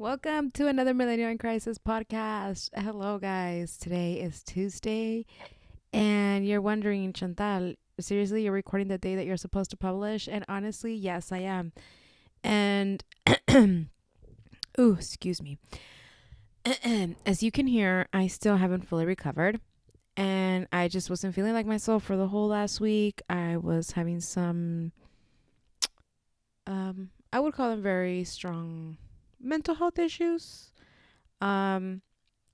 Welcome to another Millennial in Crisis podcast. Hello, guys. Today is Tuesday, and you're wondering, Chantal, seriously, you're recording the day that you're supposed to publish? And honestly, yes, I am. And, ooh, excuse me. As you can hear, I still haven't fully recovered, and I just wasn't feeling like myself for the whole last week. I was having some, I would call them very strong mental health issues. Um,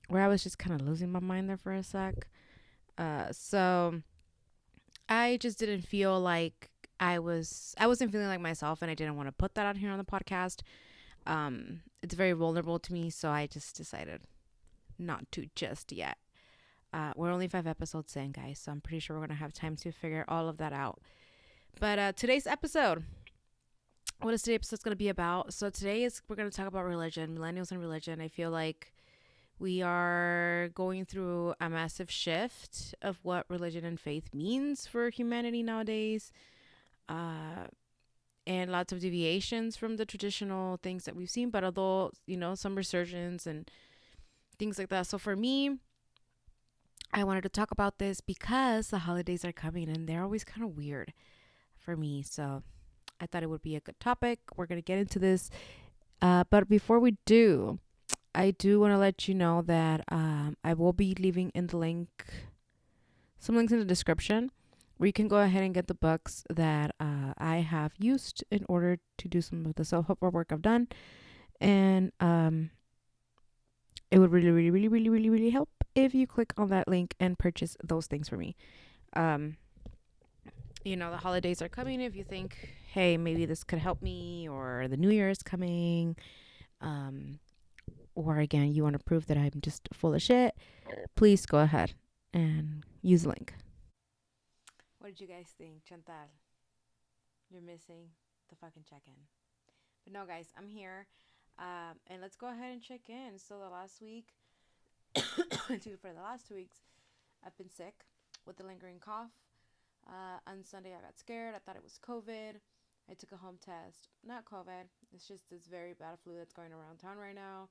where I was just kind of losing my mind there for a sec. So I just didn't feel like I wasn't feeling like myself, and I didn't want to put that out here on the podcast. It's very vulnerable to me, so I just decided not to just yet. We're only 5 episodes in, guys, so I'm pretty sure we're gonna have time to figure all of that out. But today's episode, what is today's episode gonna be about? So we're gonna talk about religion, millennials and religion. I feel like we are going through a massive shift of what religion and faith means for humanity nowadays, uh, and lots of deviations from the traditional things that we've seen. But although, some resurgence and things like that. So for me, I wanted to talk about this because the holidays are coming and they're always kind of weird for me. So I thought it would be a good topic. We're going to get into this. But before we do, I do want to let you know that I will be leaving in some links in the description where you can go ahead and get the books that I have used in order to do some of the self-help work I've done. And it would really, really, really, really, really, really help if you click on that link and purchase those things for me. The holidays are coming. If you think, hey, maybe this could help me, or the New Year is coming, or again, you want to prove that I'm just full of shit, please go ahead and use the link. What did you guys think, Chantal? You're missing the fucking check-in. But no, guys, I'm here. And let's go ahead and check in. So the last week, for the last 2 weeks, I've been sick with a lingering cough. On Sunday, I got scared. I thought it was COVID. I took a home test. Not COVID. It's just this very bad flu that's going around town right now.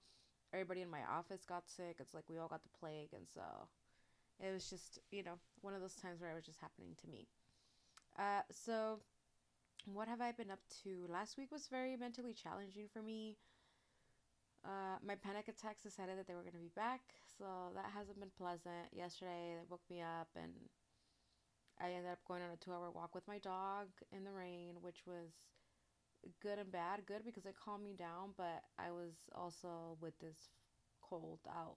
Everybody in my office got sick. It's like we all got the plague. And so it was just, one of those times where it was just happening to me. So what have I been up to? Last week was very mentally challenging for me. My panic attacks decided that they were going to be back. So that hasn't been pleasant. Yesterday, they woke me up and I ended up going on a 2-hour walk with my dog in the rain, which was good and bad. Good because it calmed me down, but I was also with this cold out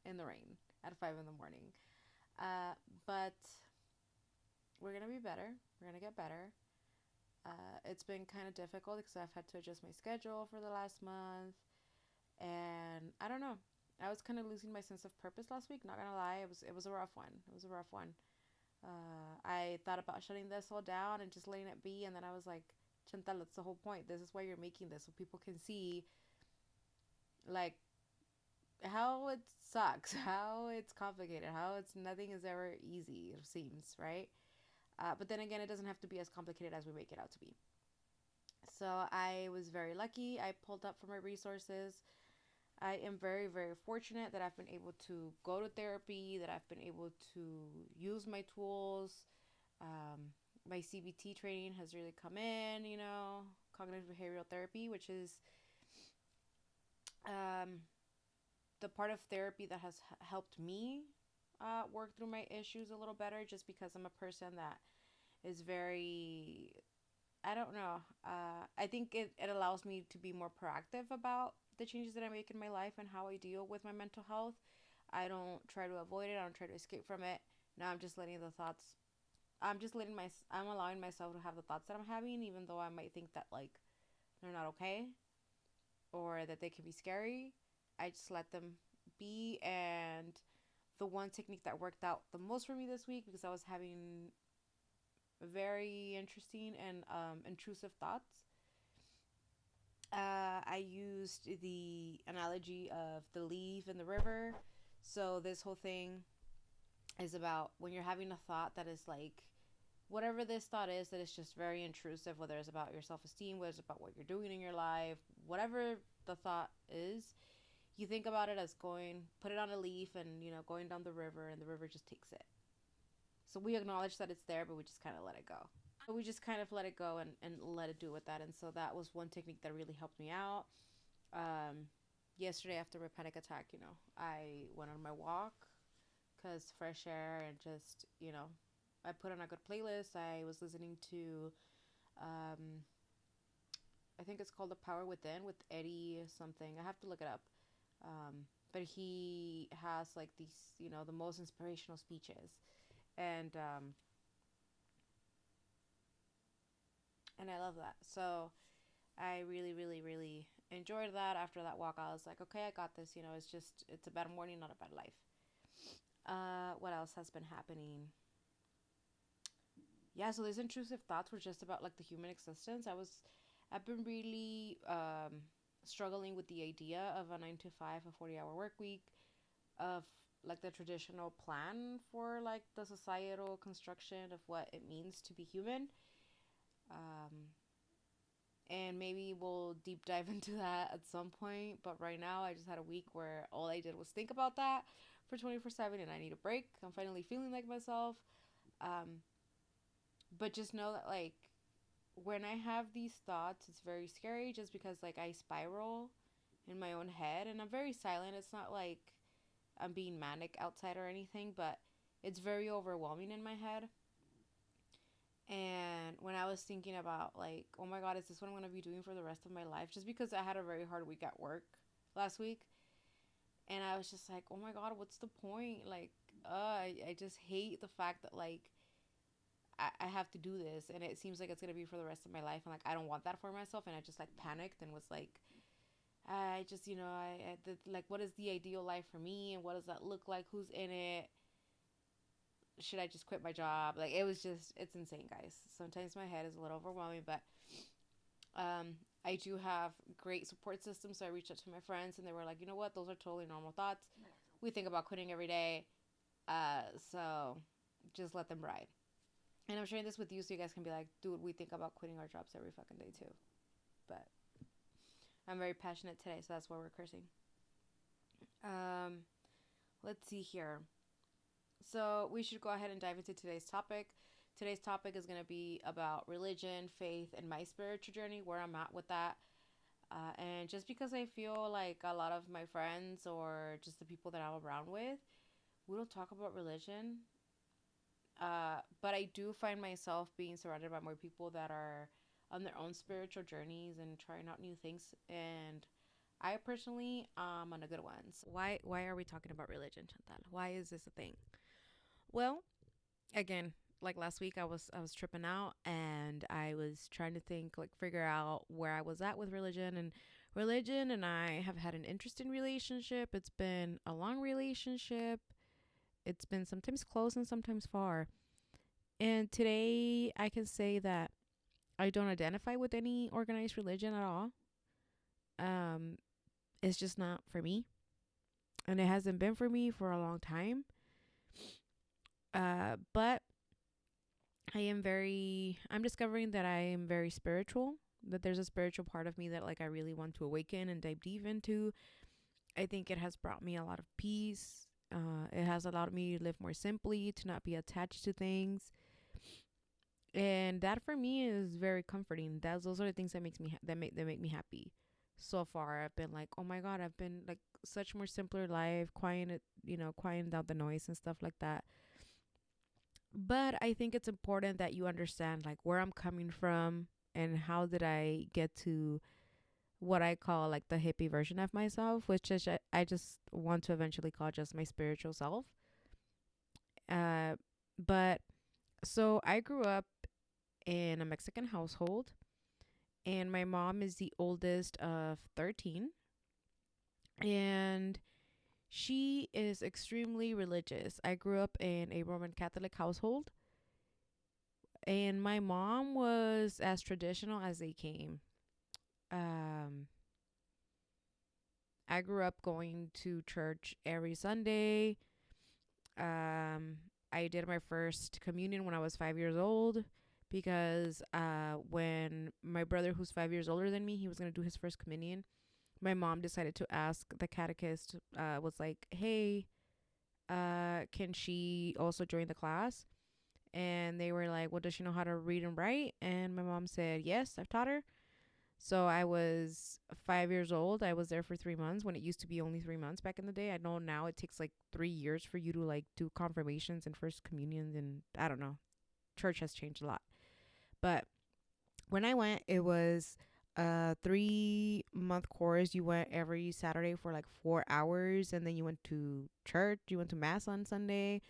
in the rain at 5 in the morning. But we're going to be better. We're going to get better. It's been kind of difficult because I've had to adjust my schedule for the last month. And I don't know. I was kind of losing my sense of purpose last week. Not going to lie. It was a rough one. I thought about shutting this all down and just letting it be. And then I was like, Chantal, that's the whole point. This is why you're making this, so people can see, like, how it sucks, how it's complicated, how nothing is ever easy, it seems, right? But then again, it doesn't have to be as complicated as we make it out to be. So I was very lucky. I pulled up from my resources. I am very, very fortunate that I've been able to go to therapy, that I've been able to use my tools. My CBT training has really come in, cognitive behavioral therapy, which is the part of therapy that has helped me work through my issues a little better, just because I'm a person that is very, I don't know, I think it allows me to be more proactive about the changes that I make in my life and how I deal with my mental health. I don't try to avoid it. I don't try to escape from it. Now I'm allowing myself to have the thoughts that I'm having, even though I might think that, like, they're not okay or that they can be scary. I just let them be. And the one technique that worked out the most for me this week, because I was having very interesting and intrusive thoughts, I used the analogy of the leaf in the river. So this whole thing is about when you're having a thought that is like, whatever this thought is, that is just very intrusive, whether it's about your self-esteem, whether it's about what you're doing in your life, whatever the thought is, you think about it as put it on a leaf and, going down the river, and the river just takes it. So we acknowledge that it's there, but we just kind of let it go. So we just kind of let it go and let it do with that. And so that was one technique that really helped me out. Yesterday after my panic attack, I went on my walk because fresh air and just, I put on a good playlist. I was listening to, I think it's called The Power Within with Eddie something. I have to look it up. But he has like these, the most inspirational speeches. And I love that. So I really, really, really enjoyed that. After that walk, I was like, okay, I got this. It's a bad morning, not a bad life. What else has been happening? Yeah, so these intrusive thoughts were just about like the human existence. I've been really struggling with the idea of a 9 to 5, a 40-hour work week, of like the traditional plan for like the societal construction of what it means to be human. Um, and maybe we'll deep dive into that at some point. But right now, I just had a week where all I did was think about that for 24/7, and I need a break. I'm finally feeling like myself. Um, but just know that, like, when I have these thoughts, it's very scary just because, like, I spiral in my own head and I'm very silent. It's not like I'm being manic outside or anything, but it's very overwhelming in my head. And when I was thinking about, like, oh my God, is this what I'm going to be doing for the rest of my life? Just because I had a very hard week at work last week. And I was just like, oh my God, what's the point? Like, I just hate the fact that, like, I have to do this. And it seems like it's going to be for the rest of my life. And, like, I don't want that for myself. And I just, like, panicked and was like, I just, like, what is the ideal life for me? And what does that look like? Who's in it? Should I just quit my job? Like, it's insane, guys. Sometimes my head is a little overwhelming, but I do have great support systems. So I reached out to my friends and they were like, you know what? Those are totally normal thoughts. We think about quitting every day. So just let them ride. And I'm sharing this with you so you guys can be like, dude, we think about quitting our jobs every fucking day too. But I'm very passionate today, so that's why we're cursing. Let's see here. So we should go ahead and dive into today's topic. Today's topic is going to be about religion, faith, and my spiritual journey, where I'm at with that. And just because I feel like a lot of my friends or just the people that I'm around with, we don't talk about religion. But I do find myself being surrounded by more people that are on their own spiritual journeys and trying out new things. And I personally am on a good one. So why are we talking about religion, Chantal? Why is this a thing? Well, again, like last week, I was tripping out and I was trying to think, like, figure out where I was at with religion. And religion and I have had an interesting relationship. It's been a long relationship. It's been sometimes close and sometimes far. And today I can say that I don't identify with any organized religion at all. Um, it's just not for me. And it hasn't been for me for a long time. But I'm discovering that I am very spiritual, that there's a spiritual part of me that, like, I really want to awaken and dive deep into. I think it has brought me a lot of peace. It has allowed me to live more simply, to not be attached to things. And that for me is very comforting. Those are the things that make me happy. So far, I've been like, oh my God, I've been like such more simpler life, quieting down the noise and stuff like that. But I think it's important that you understand, like, where I'm coming from and how did I get to what I call like the hippie version of myself, which is I just want to eventually call just my spiritual self. Uh, but so I grew up in a Mexican household, and my mom is the oldest of 13, and she is extremely religious. I grew up in a Roman Catholic household, and my mom was as traditional as they came. Um, I grew up going to church every Sunday. Um, I did my first communion when I was 5 years old because when my brother, who's 5 years older than me, he was going to do his first communion, my mom decided to ask the catechist, was like, hey, can she also join the class? And they were like, well, does she know how to read and write? And my mom said, yes, I've taught her. So I was 5 years old. I was there for 3 months when it used to be only 3 months back in the day. I know now it takes like 3 years for you to like do confirmations and first communions. And I don't know. Church has changed a lot. But when I went, it was a 3 month course. You went every Saturday for like 4 hours, and then you went to church. You went to mass on Sunday.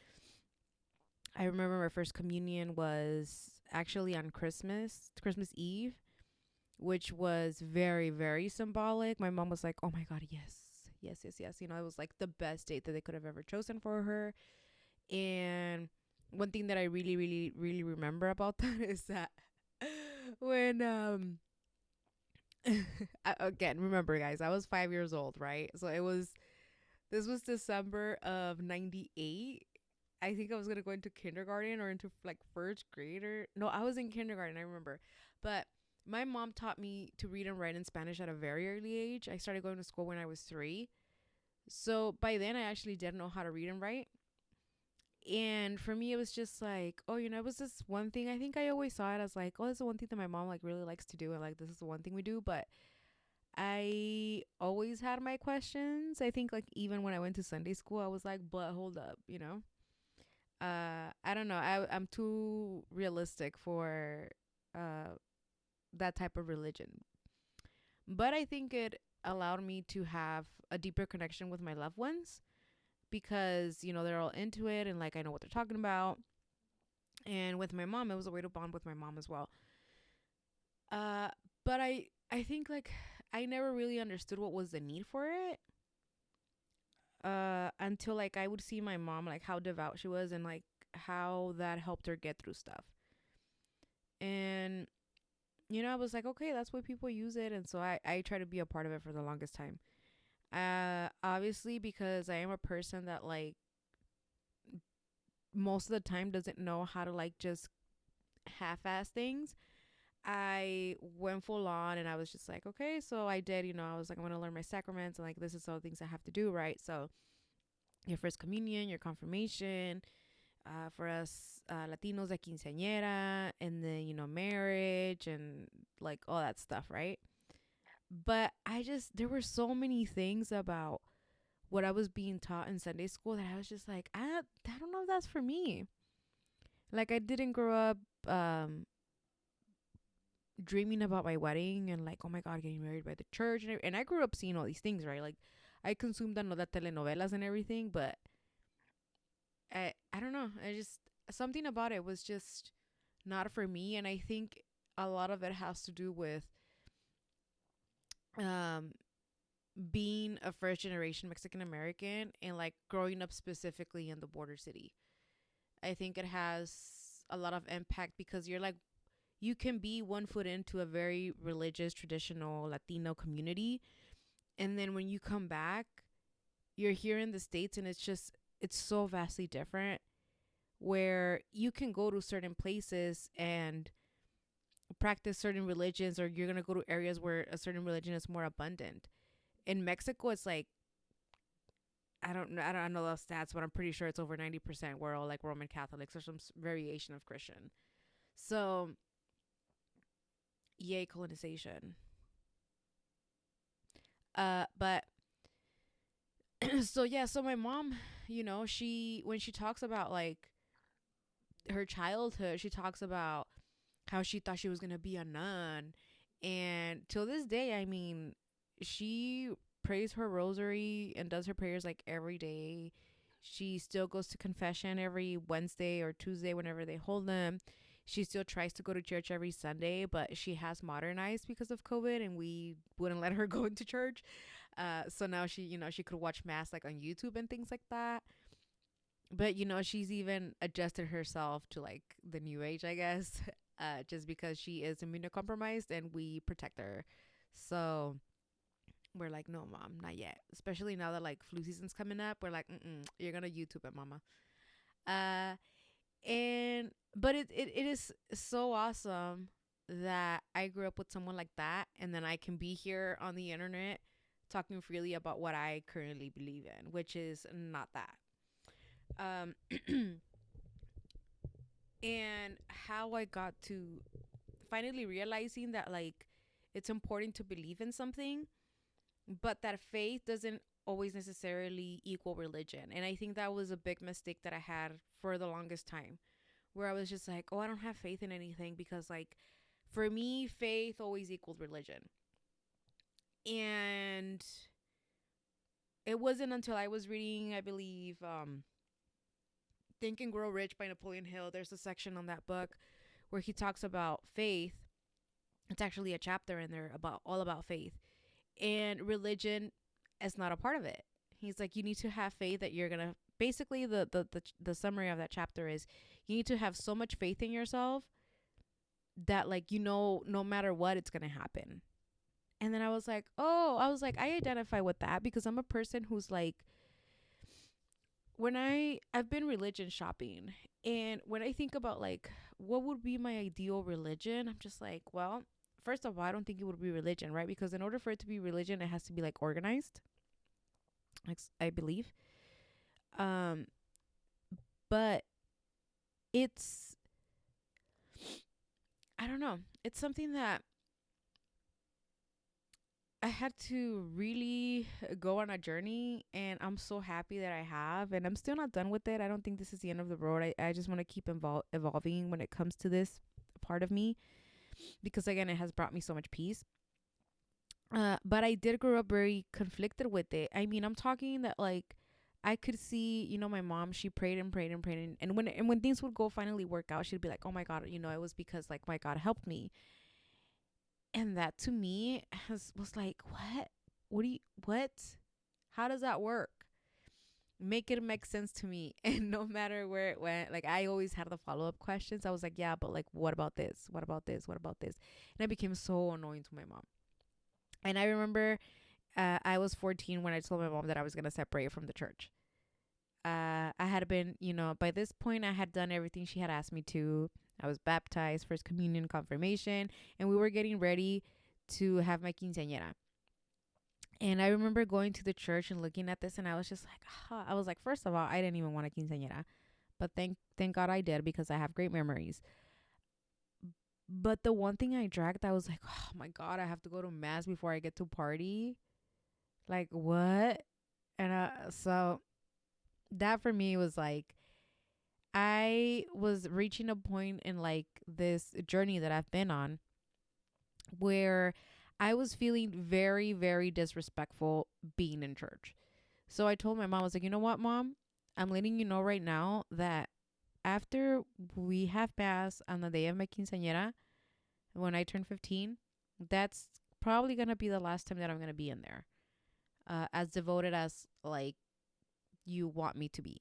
I remember my first communion was actually on Christmas Eve, which was very, very symbolic. My mom was like, oh my God, yes, yes, yes, yes. You know, it was like the best date that they could have ever chosen for her. And one thing that I really, really, really remember about that is that when, again, remember guys, I was 5 years old, right? So this was December of 98. I think I was going to go into kindergarten or into like first grade or no, I was in kindergarten. I remember, but my mom taught me to read and write in Spanish at a very early age. I started going to school when I was 3. So by then I actually didn't know how to read and write. And for me, it was just like, oh, you know, it was this one thing. I think I always saw it as like, oh, this is the one thing that my mom like really likes to do. And like, this is the one thing we do. But I always had my questions. I think like even when I went to Sunday school, I was like, but hold up, you know? I don't know. I'm too realistic for uh, that type of religion. But I think it allowed me to have a deeper connection with my loved ones because, you know, they're all into it and like I know what they're talking about. And with my mom, it was a way to bond with my mom as well. Uh, but I think like I never really understood what was the need for it. Until like I would see my mom, like how devout she was and like how that helped her get through stuff. And you know, I was like, okay, that's why people use it. And so I try to be a part of it for the longest time. Obviously, because I am a person that like most of the time doesn't know how to like just half-ass things. I went full on and I was just like, okay, so I did, you know, I was like, I'm going to learn my sacraments and like, this is all the things I have to do, right? So your first communion, your confirmation, for us Latinos, like quinceañera, and then, you know, marriage and like all that stuff, right? But there were so many things about what I was being taught in Sunday school that I was just like, I don't know if that's for me. Like, I didn't grow up dreaming about my wedding and like, oh my God, getting married by the church. And I grew up seeing all these things, right? Like, I consumed the telenovelas and everything, but I don't know. I just, something about it was just not for me. And I think a lot of it has to do with um being a first generation Mexican American and like growing up specifically in the border city. I think it has a lot of impact because you're like, you can be one foot into a very religious, traditional Latino community. And then when you come back, you're here in the States and it's so vastly different where you can go to certain places and practice certain religions, or you're going to go to areas where a certain religion is more abundant. In Mexico, it's like, I don't know the stats, but I'm pretty sure it's over 90%. We're all like Roman Catholics or some variation of Christian. So, yay, colonization. But so yeah, so my mom, you know, when she talks about like her childhood, she talks about how she thought she was gonna be a nun, and till this day, I mean, she prays her rosary and does her prayers like every day. She still goes to confession every Wednesday or Tuesday whenever they hold them. She still tries to go to church every Sunday, but she has modernized because of COVID and we wouldn't let her go into church. So now she, you know, she could watch mass like on YouTube and things like that. But, you know, she's even adjusted herself to like the new age, I guess, just because she is immunocompromised and we protect her. So we're like, no, mom, not yet. Especially now that like flu season's coming up. We're like, you're going to YouTube it, mama. Uh, but it is so awesome that I grew up with someone like that. And then I can be here on the internet talking freely about what I currently believe in, which is not that. Um, and how I got to finally realizing that, like, it's important to believe in something, but that faith doesn't always necessarily equal religion. And I think that was a big mistake that I had for the longest time, where I was just like, oh, I don't have faith in anything because, like, for me, faith always equaled religion. And it wasn't until I was reading, I believe, Think and Grow Rich by Napoleon Hill. There's a section on that book where he talks about faith. It's actually a chapter in there about all about faith, and religion is not a part of it. He's like, you need to have faith that you're gonna. Basically, the summary of that chapter is you need to have so much faith in yourself that, like, no matter what, it's gonna happen. And then I was like, I identify with that because I'm a person who's like, when I've been religion shopping, and when I think about, like, what would be my ideal religion, I'm just like, well, first of all, I don't think it would be religion, right? Because in order for it to be religion, it has to be, like, organized, like, I believe. But it's, I don't know. It's something that I had to really go on a journey, and I'm so happy that I have, and I'm still not done with it. I don't think this is the end of the road. I just want to keep evolving when it comes to this part of me, because again, it has brought me so much peace. But I did grow up very conflicted with it. I mean, I'm talking that, like, I could see, my mom, she prayed and prayed and prayed. And when things would go finally work out, she'd be like, oh my God, it was because, like, my God helped me. And that to me was like, what? How does that work? Make it make sense to me. And no matter where it went, like, I always had the follow-up questions. I was like, yeah, but, like, what about this? What about this? What about this? And I became so annoying to my mom. And I remember I was 14 when I told my mom that I was going to separate from the church. I had been, by this point, I had done everything she had asked me to. I was baptized, first communion, confirmation, and we were getting ready to have my quinceañera. And I remember going to the church and looking at this, and I was just like, I was like, first of all, I didn't even want a quinceañera, but thank God I did, because I have great memories. But the one thing I dragged, I was like, oh my God, I have to go to mass before I get to party. Like, what? And so that for me was like, I was reaching a point in, like, this journey that I've been on where I was feeling very, very disrespectful being in church. So I told my mom, I was like, you know what, Mom? I'm letting you know right now that after we have mass on the day of my quinceañera, when I turn 15, that's probably going to be the last time that I'm going to be in there. As devoted as, like, you want me to be.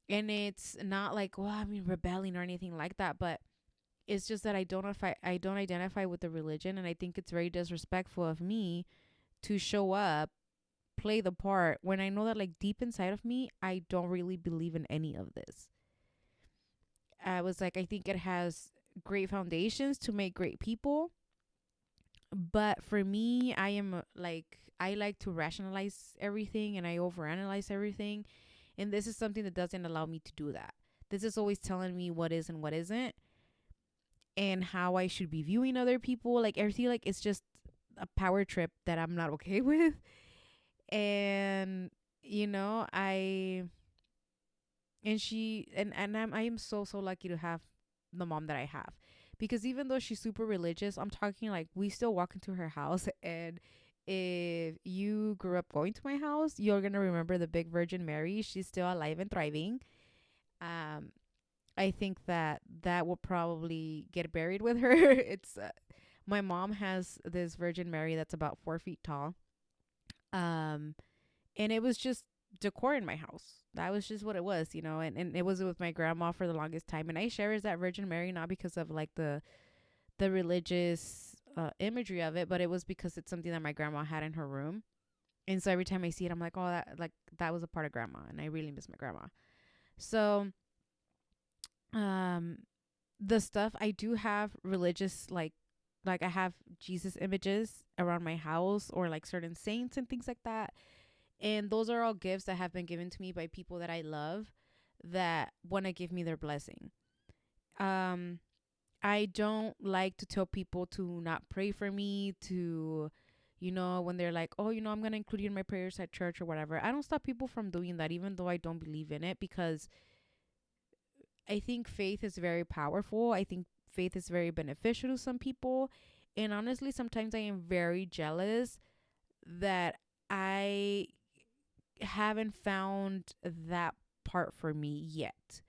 And it's not like, well, I mean, rebelling or anything like that, but it's just that I don't identify with the religion, and I think it's very disrespectful of me to show up, play the part, when I know that, like, deep inside of me, I don't really believe in any of this. I was like, I think it has great foundations to make great people, but for me, I like to rationalize everything, and I overanalyze everything. And this is something that doesn't allow me to do that. This is always telling me what is and what isn't, and how I should be viewing other people. Like, everything, like, it's just a power trip that I'm not okay with. And, I am so, so lucky to have the mom that I have, because even though she's super religious, I'm talking, like, we still walk into her house, and if you grew up going to my house, you're gonna remember the big Virgin Mary. She's still alive and thriving. I think that will probably get buried with her. It's my mom has this Virgin Mary that's about 4 feet tall. And it was just decor in my house. That was just what it was, and it was with my grandma for the longest time. And I cherish that Virgin Mary, not because of, like, the religious imagery of it, but it was because it's something that my grandma had in her room. And so every time I see it, I'm like, oh, that was a part of grandma, and I really miss my grandma. So the stuff, I do have religious, like, like I have Jesus images around my house, or like certain saints and things like that. And those are all gifts that have been given to me by people that I love, that want to give me their blessing. Um, I don't like to tell people to not pray for me, to, when they're like, oh, I'm going to include you in my prayers at church or whatever. I don't stop people from doing that, even though I don't believe in it, because I think faith is very powerful. I think faith is very beneficial to some people. And honestly, sometimes I am very jealous that I haven't found that part for me yet.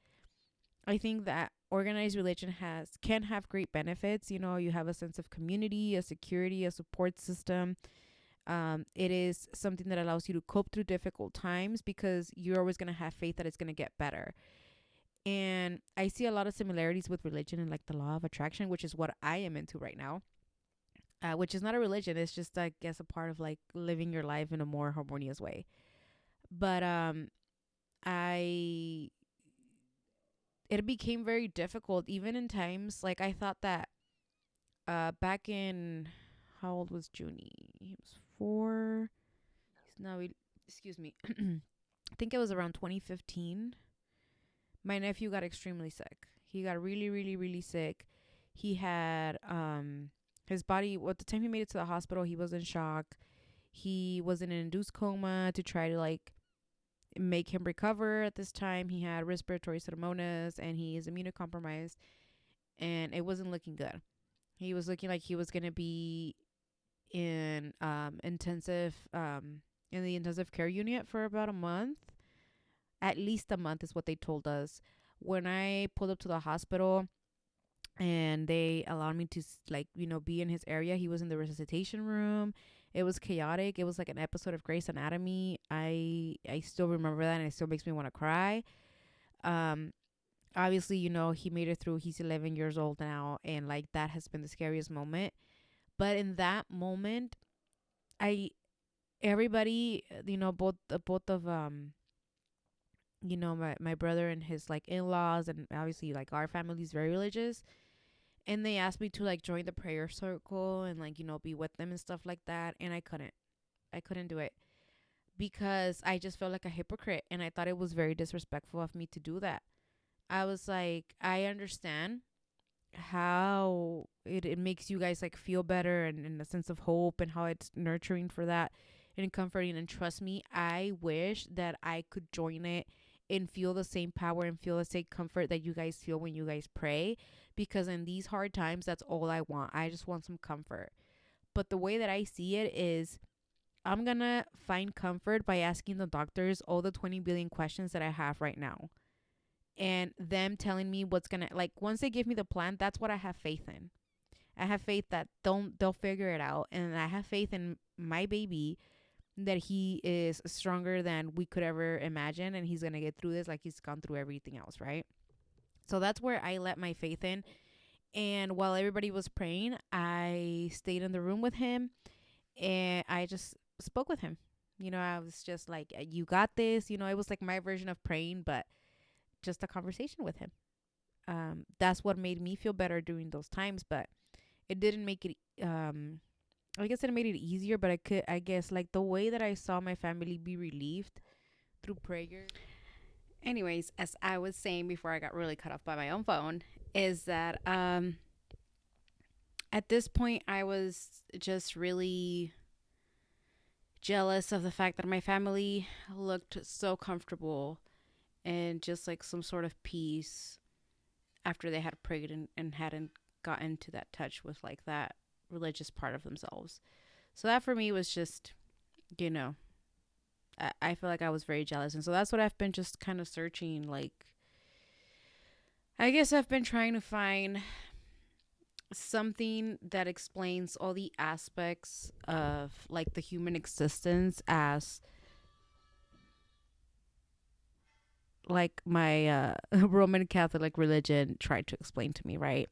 I think that organized religion can have great benefits. You have a sense of community, a security, a support system. It is something that allows you to cope through difficult times, because you're always going to have faith that it's going to get better. And I see a lot of similarities with religion and like the law of attraction, which is what I am into right now. Which is not a religion. It's just, I guess, a part of like living your life in a more harmonious way. But I it became very difficult, even in times like I thought that back in, how old was Junie? He was 4. He's now, excuse me. I think it was around 2015. My nephew got extremely sick. He got really, really, really sick. He had his body, at the time he made it to the hospital, he was in shock. He was in an induced coma to try to like make him recover. At this time, he had respiratory pseudomonas and he is immunocompromised, and it wasn't looking good. He was looking like he was going to be in in the intensive care unit for about a month. At least a month is what they told us. When I pulled up to the hospital and they allowed me to be in his area, he was in the resuscitation room. It was chaotic. It was like an episode of Grey's Anatomy. I still remember that, and it still makes me want to cry. Obviously, he made it through. He's 11 years old now, and like that has been the scariest moment. But in that moment, everybody, both of my brother and his like in-laws, and obviously like our family is very religious, and they asked me to like join the prayer circle and like be with them and stuff like that, and I couldn't do it, because I just felt like a hypocrite, and I thought it was very disrespectful of me to do that. I was like, I understand how it makes you guys like feel better, and a sense of hope, and how it's nurturing for that and comforting, and trust me, I wish that I could join it and feel the same power and feel the same comfort that you guys feel when you guys pray, because in these hard times, that's all I want. I just want some comfort. But the way that I see it is, I'm gonna find comfort by asking the doctors all the 20 billion questions that I have right now, and them telling me what's gonna, like, once they give me the plan, that's what I have faith in. I have faith that they'll figure it out, and I have faith in my baby that he is stronger than we could ever imagine, and he's gonna get through this like he's gone through everything else, right? So that's where I let my faith in. And while everybody was praying, I stayed in the room with him, and I just spoke with him. I was just like, you got this. It was like my version of praying, but just a conversation with him. That's what made me feel better during those times, but it didn't make it I guess it made it easier, but I guess like the way that I saw my family be relieved through prayer. Anyways, as I was saying before I got really cut off by my own phone, is that at this point I was just really jealous of the fact that my family looked so comfortable and just like some sort of peace after they had prayed and hadn't gotten to that touch with like that religious part of themselves. So that for me was just, I feel like I was very jealous. And so that's what I've been just kind of searching. Like, I guess I've been trying to find something that explains all the aspects of like the human existence as like my Roman Catholic religion tried to explain to me, right?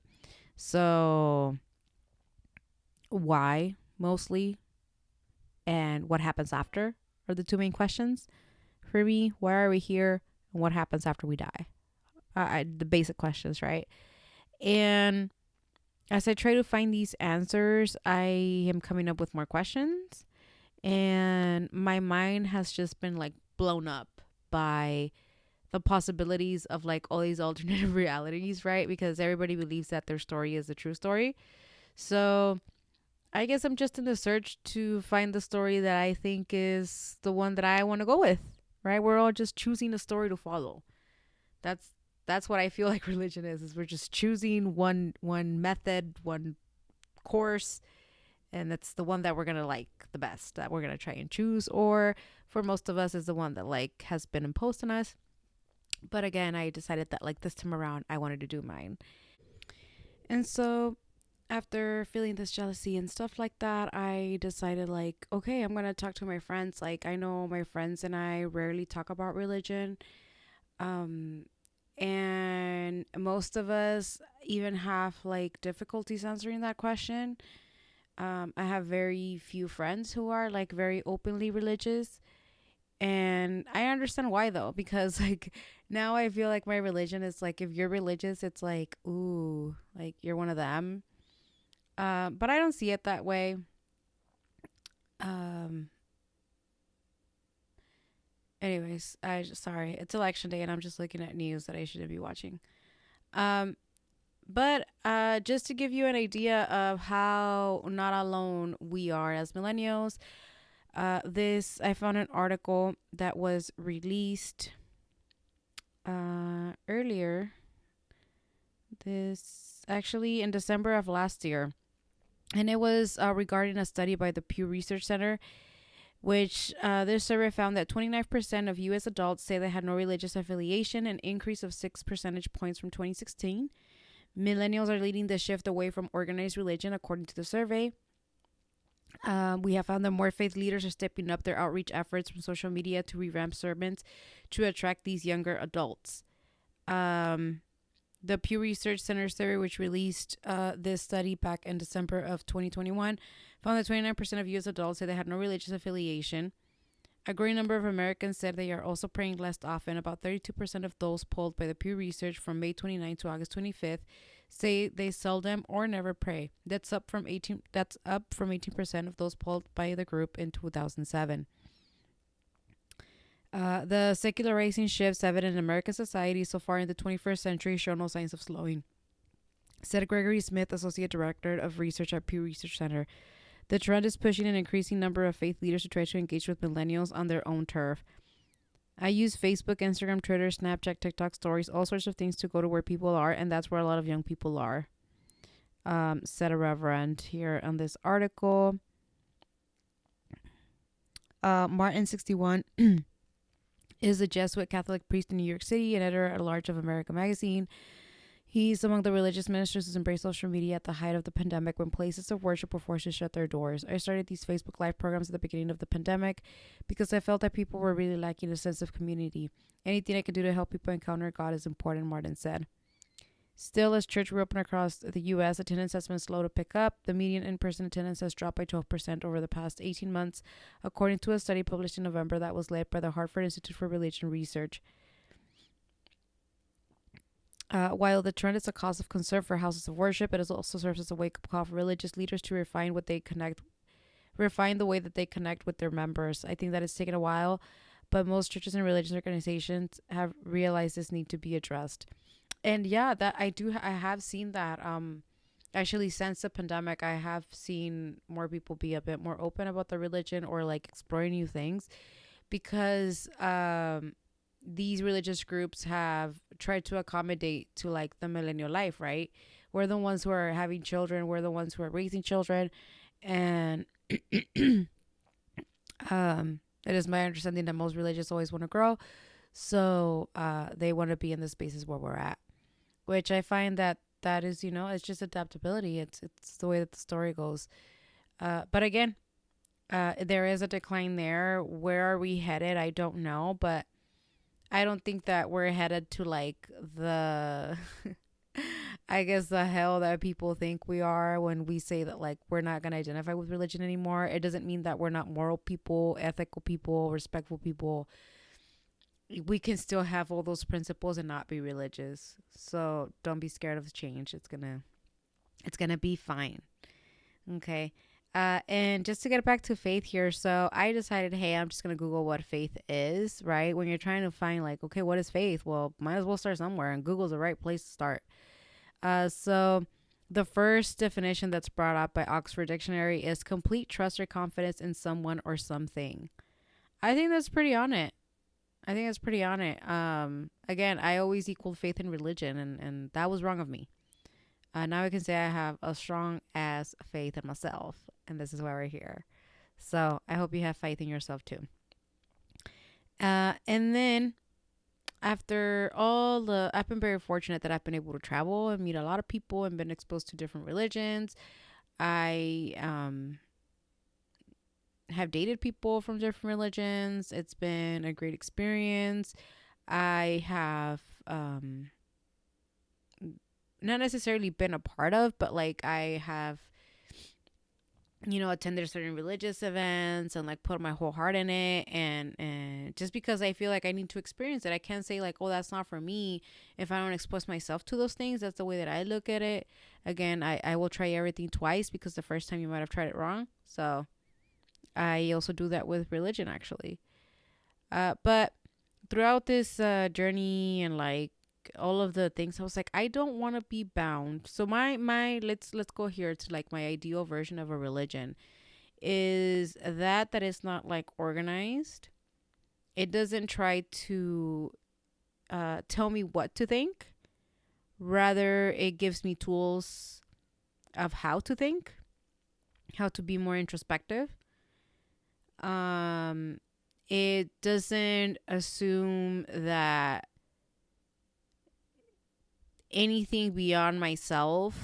So why mostly and what happens after are the two main questions for me. Why are we here, and what happens after we die? The basic questions, right? And as I try to find these answers, I am coming up with more questions, and my mind has just been like blown up by the possibilities of like all these alternative realities, right? Because everybody believes that their story is the true story. So I guess I'm just in the search to find the story that I think is the one that I want to go with, right? We're all just choosing a story to follow. That's that's what I feel like religion is we're just choosing one method, one course, and that's the one that we're going to like the best, that we're going to try and choose, or for most of us is the one that like has been imposed on us. But again, I decided that like this time around I wanted to do mine. And so after feeling this jealousy and stuff like that, I decided like, okay, I'm going to talk to my friends. Like I know my friends and I rarely talk about religion. Um and most of us even have like difficulties answering that question. I have very few friends who are like very openly religious, and I understand why though, because like now I feel like my religion is like, if you're religious, it's like, ooh, like you're one of them. But I don't see it that way. Um, anyways, sorry, it's election day, and I'm just looking at news that I shouldn't be watching. Um, but just to give you an idea of how not alone we are as millennials, this I found an article that was released earlier. This actually in December of last year, and it was regarding a study by the Pew Research Center, which this survey found that 29% of U.S. adults say they had no religious affiliation, an increase of 6 percentage points from 2016. Millennials are leading the shift away from organized religion, according to the survey. We have found that more faith leaders are stepping up their outreach efforts from social media to revamp sermons to attract these younger adults. The Pew Research Center survey, which released this study back in December of 2021, found that 29% of U.S. adults say they had no religious affiliation. A growing number of Americans said they are also praying less often. About 32% of those polled by the Pew Research from May 29 to August 25th say they seldom or never pray. That's up from 18% of those polled by the group in 2007. The secularizing shifts evident in American society so far in the 21st century show no signs of slowing, said Gregory Smith, Associate Director of Research at Pew Research Center. The trend is pushing an increasing number of faith leaders to try to engage with millennials on their own turf. I use Facebook, Instagram, Twitter, Snapchat, TikTok stories, all sorts of things to go to where people are, and that's where a lot of young people are, said a reverend here on this article. Martin, 61, is a Jesuit Catholic priest in New York City and editor-at-large of America Magazine. He's among the religious ministers who embraced social media at the height of the pandemic, when places of worship were forced to shut their doors. I started these Facebook Live programs at the beginning of the pandemic because I felt that people were really lacking a sense of community. Anything I can do to help people encounter God is important, Martin said. Still, as church reopened across the U.S., attendance has been slow to pick up. The median in-person attendance has dropped by 12% over the past 18 months, according to a study published in November that was led by the Hartford Institute for Religion Research. While the trend is a cause of concern for houses of worship, it also serves as a wake-up call for religious leaders to refine the way that they connect with their members. I think that it's taken a while, but most churches and religious organizations have realized this need to be addressed. And yeah, that I have seen that. Actually, since the pandemic, I have seen more people be a bit more open about their religion or like exploring new things, because these religious groups have tried to accommodate to like the millennial life, right? We're the ones who are having children, we're the ones who are raising children, and it is my understanding that most religious always want to grow, so they want to be in the spaces where we're at, which I find that is, it's just adaptability. It's the way that the story goes. But again, there is a decline there. Where are we headed? I don't know, but I don't think that we're headed to like the I guess the hell that people think we are when we say that like we're not going to identify with religion anymore. It doesn't mean that we're not moral people, ethical people, respectful people. We can still have all those principles and not be religious. So don't be scared of change. It's going to be fine. Okay. And just to get back to faith here, so I decided, hey, I'm just going to Google what faith is, right? When you're trying to find, like, okay, what is faith? Well, might as well start somewhere, and Google's the right place to start. So the first definition that's brought up by Oxford Dictionary is complete trust or confidence in someone or something. I think that's pretty on it. Again, I always equaled faith in religion, and that was wrong of me. Now I can say I have a strong ass faith in myself, and this is why we're here. So I hope you have faith in yourself too. And then after I've been very fortunate that I've been able to travel and meet a lot of people and been exposed to different religions. I have dated people from different religions. It's been a great experience. I have not necessarily been a part of, but like I have, attended certain religious events and like put my whole heart in it. And just because I feel like I need to experience it, I can't say like, oh, that's not for me if I don't expose myself to those things. That's the way that I look at it. Again, I will try everything twice, because the first time you might have tried it wrong. So I also do that with religion, actually. But throughout this journey and like all of the things, I was like, I don't want to be bound. So my let's go here to like my ideal version of a religion is that is not like organized. It doesn't try to tell me what to think. Rather, it gives me tools of how to think, how to be more introspective. It doesn't assume that anything beyond myself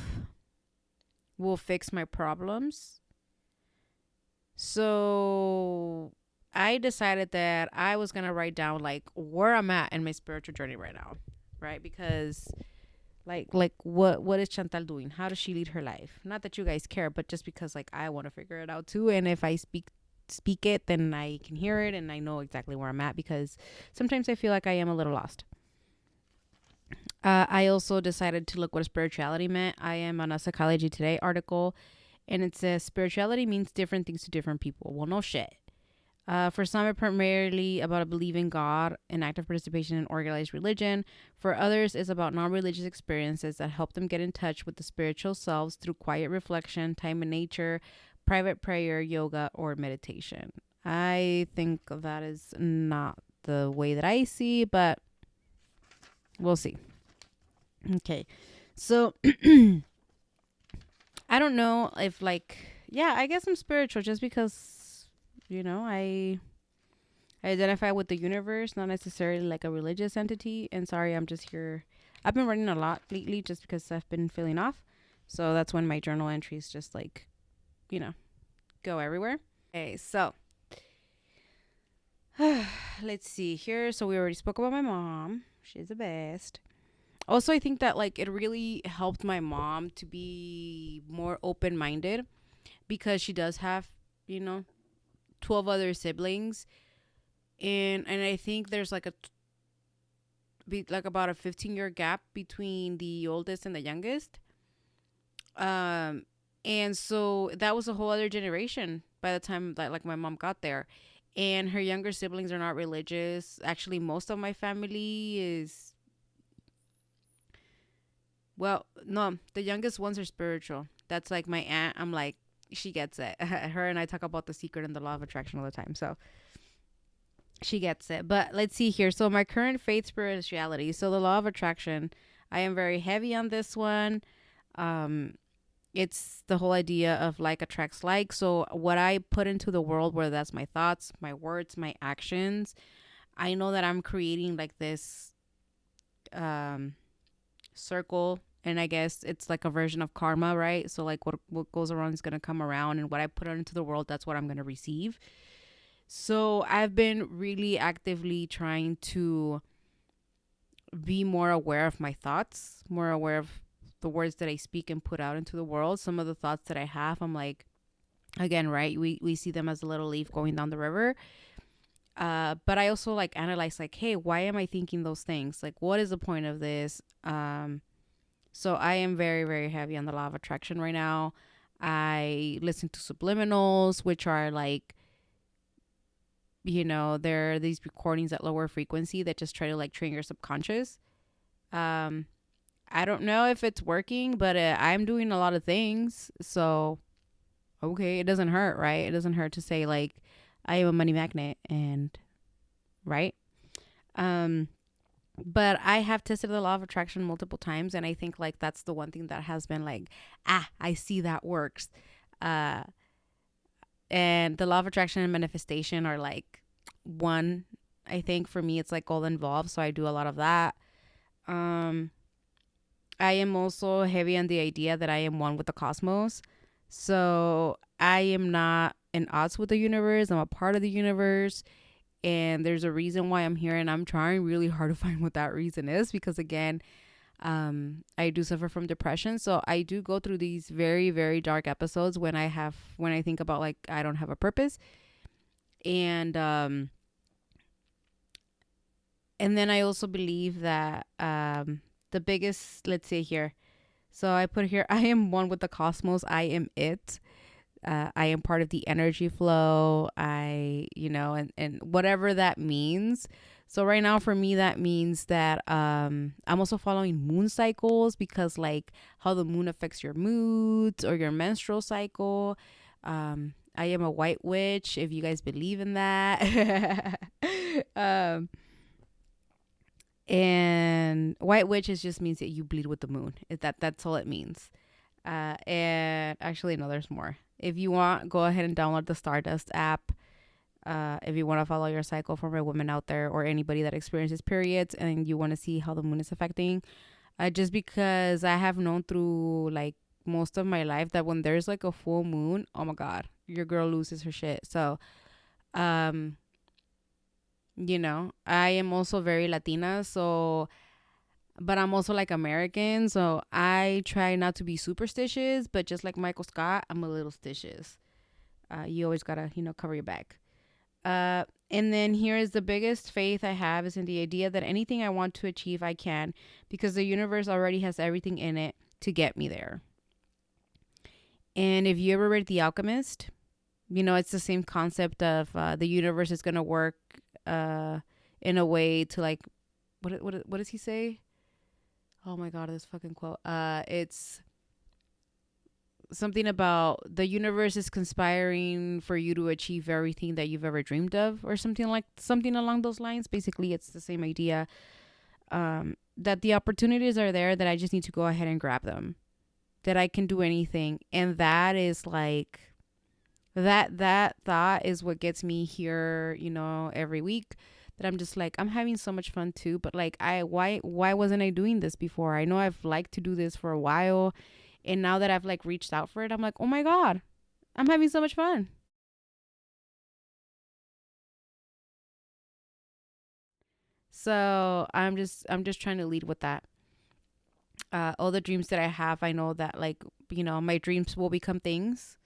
will fix my problems. So I decided that I was going to write down like where I'm at in my spiritual journey right now, right? Because like what is Chantal doing? How does she lead her life? Not that you guys care, but just because like I want to figure it out too. And if I speak it, then I can hear it and I know exactly where I'm at, because sometimes I feel like I am a little lost. I also decided to look what spirituality meant. I am on a Psychology Today article, and it says spirituality means different things to different people. Well, no shit. For some, it's primarily about a belief in God and active participation in organized religion. For others, it's about non-religious experiences that help them get in touch with the spiritual selves through quiet reflection, time in nature, private prayer, yoga, or meditation. I think that is not the way that I see, but we'll see. Okay. So I don't know if like, yeah, I guess I'm spiritual just because, I identify with the universe, not necessarily like a religious entity. And sorry, I'm just here. I've been running a lot lately just because I've been feeling off. So that's when my journal entries just like, go everywhere. Okay, so let's see here. So we already spoke about my mom. She's the best. Also, I think that like it really helped my mom to be more open-minded, because she does have, 12 other siblings, and I think there's like about a 15-year gap between the oldest and the youngest. And so that was a whole other generation by the time that like my mom got there, and her younger siblings are not religious. Actually, most of my family is, well, no, the youngest ones are spiritual. That's like my aunt. I'm like, she gets it. Her and I talk about The Secret and the Law of Attraction all the time. So she gets it. But let's see here. So my current faith, spirituality. So the Law of Attraction, I am very heavy on this one. It's the whole idea of like attracts like. So what I put into the world, whether that's my thoughts, my words, my actions, I know that I'm creating like this circle, and I guess it's like a version of karma, right? So like what goes around is going to come around, and what I put out into the world, that's what I'm going to receive. So I've been really actively trying to be more aware of my thoughts, more aware of the words that I speak and put out into the world. Some of the thoughts that I have, I'm like, again, right, we see them as a little leaf going down the river. But I also like analyze like, hey, why am I thinking those things? Like, what is the point of this? So I am very, very heavy on the law of attraction right now. I listen to subliminals, which are like, there are these recordings at lower frequency that just try to like train your subconscious. Um, I don't know if it's working, but I'm doing a lot of things. So, okay, it doesn't hurt, right? It doesn't hurt to say, like, I am a money magnet, and, right? Um, but I have tested the law of attraction multiple times, and I think, like, that's the one thing that has been, like, I see that works. Uh, and the law of attraction and manifestation are, like, one. I think for me, it's, like, all involved, so I do a lot of that. Um, I am also heavy on the idea that I am one with the cosmos. So I am not in odds with the universe. I'm a part of the universe. And there's a reason why I'm here. And I'm trying really hard to find what that reason is. Because again, I do suffer from depression. So I do go through these very, very dark episodes when I think about like I don't have a purpose. And then I also believe that the biggest, let's say here, so I put here, I am one with the cosmos. I am it. I am part of the energy flow. And whatever that means. So right now for me, that means that I'm also following moon cycles because like how the moon affects your moods or your menstrual cycle. I am a white witch, if you guys believe in that. um, and white witches just means that you bleed with the moon. That's all it means. And actually, no, there's more. If you want, go ahead and download the Stardust app. If you want to follow your cycle for my women out there or anybody that experiences periods and you want to see how the moon is affecting, just because I have known through like most of my life that when there's like a full moon, oh my God, your girl loses her shit. So, um, I am also very Latina, so but I'm also like American, so I try not to be superstitious, but just like Michael Scott, I'm a little stitious. You always gotta, cover your back. And then here is the biggest faith I have is in the idea that anything I want to achieve, I can, because the universe already has everything in it to get me there. And if you ever read The Alchemist, it's the same concept of the universe is gonna work in a way to like, what does he say? Oh my God, this fucking quote. It's something about the universe is conspiring for you to achieve everything that you've ever dreamed of, or something along those lines. Basically, it's the same idea. That the opportunities are there, that I just need to go ahead and grab them. That I can do anything, and that is like that thought is what gets me here. Every week. That I'm just like I'm having so much fun too, but like why wasn't I doing this before? I know I've liked to do this for a while, and now that I've like reached out for it, I'm like, oh my God, I'm having so much fun. So I'm just trying to lead with that. All the dreams that I have, I know that like my dreams will become things.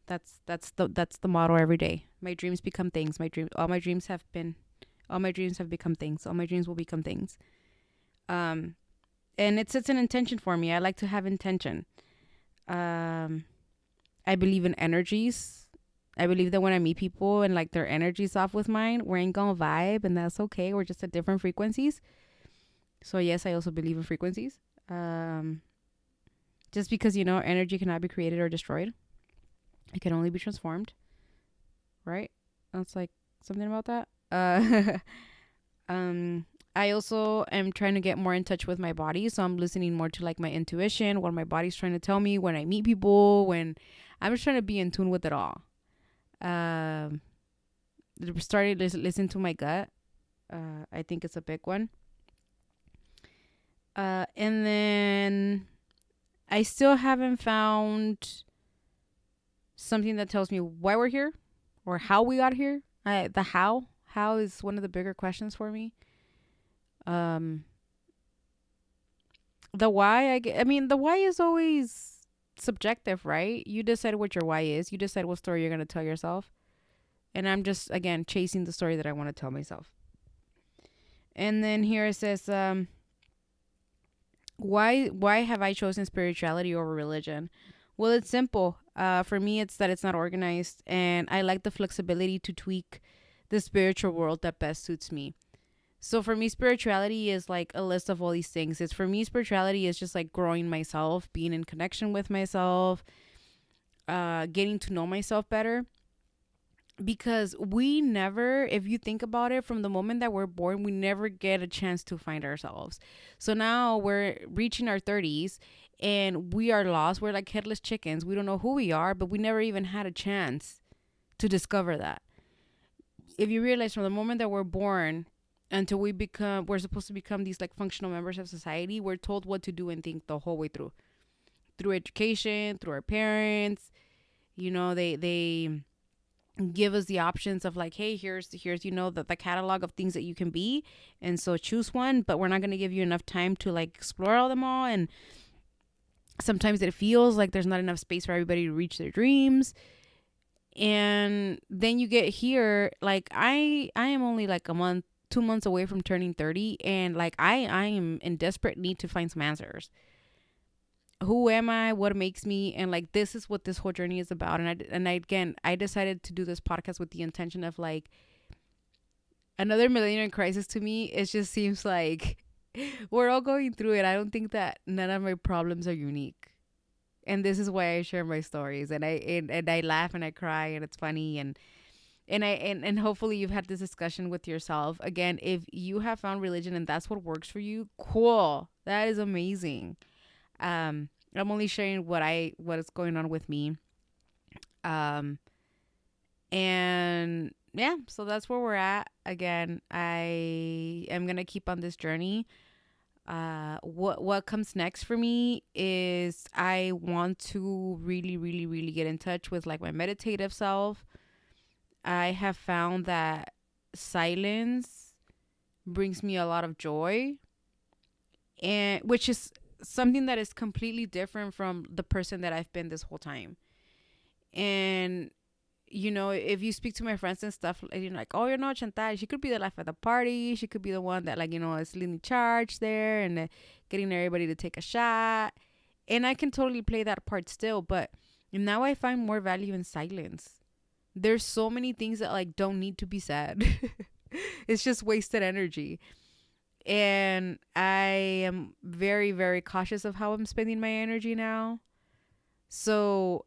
That's the motto every day. My dreams become things. All my dreams have become things. All my dreams will become things. Um, and it's an intention for me. I like to have intention. Um, I believe in energies. I believe that when I meet people and like their energy's off with mine, we ain't gonna vibe, and that's okay. We're just at different frequencies. So yes, I also believe in frequencies. Um, just because energy cannot be created or destroyed, it can only be transformed. Right? That's like something about that. Um, I also am trying to get more in touch with my body, so I'm listening more to like my intuition, what my body's trying to tell me when I meet people, when I'm just trying to be in tune with it all. Um, started listen to my gut. I think it's a big one. And then I still haven't found something that tells me why we're here or how we got here. The how is one of the bigger questions for me. Um, the why, I mean, the why is always subjective, right? You decide what your why is. You decide what story you're going to tell yourself. And I'm just, again, chasing the story that I want to tell myself. And then here it says, Why have I chosen spirituality over religion? Well, it's simple. For me, it's that it's not organized, and I like the flexibility to tweak the spiritual world that best suits me. So for me, spirituality is like a list of all these things. It's for me, spirituality is just like growing myself, being in connection with myself, getting to know myself better. Because we never, if you think about it, from the moment that we're born, we never get a chance to find ourselves. So now we're reaching our 30s and we are lost. We're like headless chickens. We don't know who we are, but we never even had a chance to discover that. If you realize, from the moment that we're born until we're supposed to become these like functional members of society, we're told what to do and think the whole way through education, through our parents. They give us the options of like, hey, here's the catalog of things that you can be, and so choose one, but we're not going to give you enough time to like explore all them all. And sometimes it feels like there's not enough space for everybody to reach their dreams. And then you get here, like I am only like a month, 2 months away from turning 30, and like I am in desperate need to find some answers. Who am I? What makes me? And like, this is what this whole journey is about. And I decided to do this podcast with the intention of like, another millennial crisis. To me, it just seems like we're all going through it. I don't think that none of my problems are unique. And this is why I share my stories, and I laugh and I cry, and it's funny. And hopefully you've had this discussion with yourself. Again, if you have found religion and that's what works for you, cool. That is amazing. I'm only sharing what is going on with me. And yeah, so that's where we're at. Again, I am gonna keep on this journey. What comes next for me is I want to really, really, really get in touch with like my meditative self. I have found that silence brings me a lot of joy, and which is something that is completely different from the person that I've been this whole time. And if you speak to my friends and stuff, and you're like, oh, Chantal, she could be the life of the party. She could be the one that like, is leading charge there and getting everybody to take a shot. And I can totally play that part still. But now I find more value in silence. There's so many things that like don't need to be said. It's just wasted energy. And I am very, very cautious of how I'm spending my energy now. So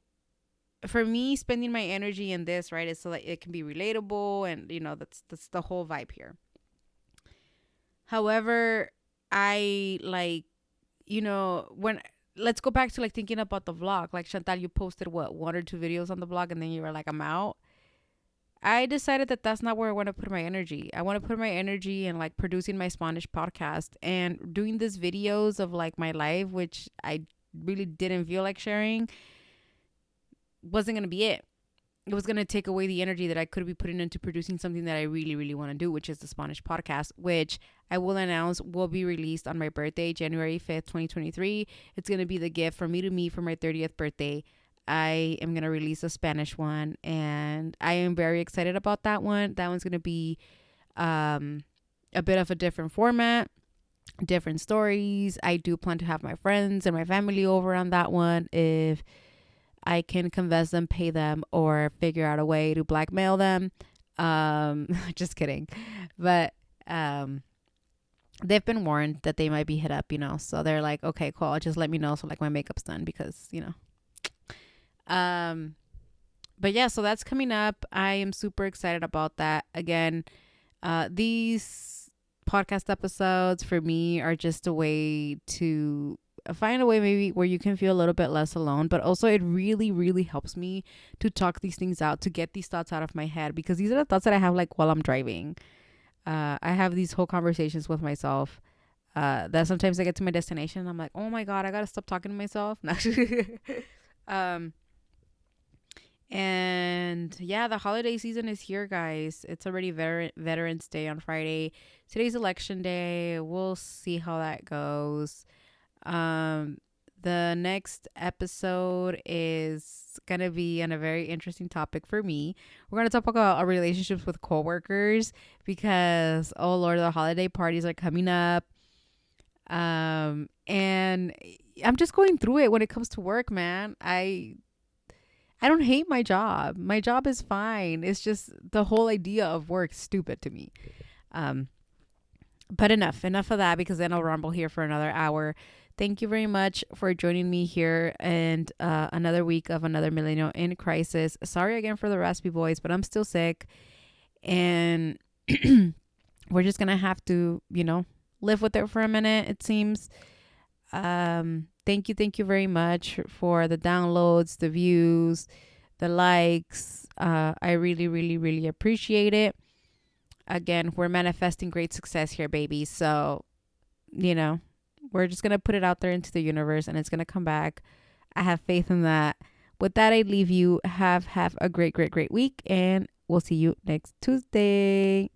for me, spending my energy in this, right, is so that it can be relatable, and that's the whole vibe here. However, I like, when let's go back to like thinking about the vlog. Like, Chantal, you posted what, 1 or 2 videos on the vlog, and then you were like, I'm out. I decided that that's not where I want to put my energy. I want to put my energy in like producing my Spanish podcast and doing these videos of like my life, which I really didn't feel like sharing. Wasn't going to be it. It was going to take away the energy that I could be putting into producing something that I really, really want to do, which is the Spanish podcast, which I will announce will be released on my birthday, January 5th, 2023. It's going to be the gift from me to me for my 30th birthday. I am going to release a Spanish one, and I am very excited about that one. That one's going to be a bit of a different format, different stories. I do plan to have my friends and my family over on that one if I can convince them, pay them, or figure out a way to blackmail them. Just kidding. But they've been warned that they might be hit up, so they're like, okay, cool, just let me know so like my makeup's done, because but yeah, so that's coming up. I am super excited about that. Again, these podcast episodes for me are just a way to find a way maybe where you can feel a little bit less alone, but also it really, really helps me to talk these things out, to get these thoughts out of my head, because these are the thoughts that I have like while I'm driving. I have these whole conversations with myself that sometimes I get to my destination and I'm like, oh my God, I gotta stop talking to myself. And yeah, the holiday season is here, guys. It's already Veterans Day on Friday. Today's election day. We'll see how that goes. The next episode is gonna be on a very interesting topic for me. We're gonna talk about our relationships with coworkers, because oh Lord, the holiday parties are coming up. And I'm just going through it when it comes to work, man. I don't hate my job. My job is fine. It's just the whole idea of work is stupid to me. Um, but enough of that, because then I'll rumble here for another hour. Thank you very much for joining me here, and another week of another millennial in crisis. Sorry again for the raspy voice, but I'm still sick, and we're just gonna have to, live with it for a minute, it seems. Thank you very much for the downloads, the views, the likes. I really, really, really appreciate it. Again, we're manifesting great success here, baby. So, we're just gonna put it out there into the universe, and it's gonna come back. I have faith in that. With that, I leave you. Have a great, great, great week, and we'll see you next Tuesday.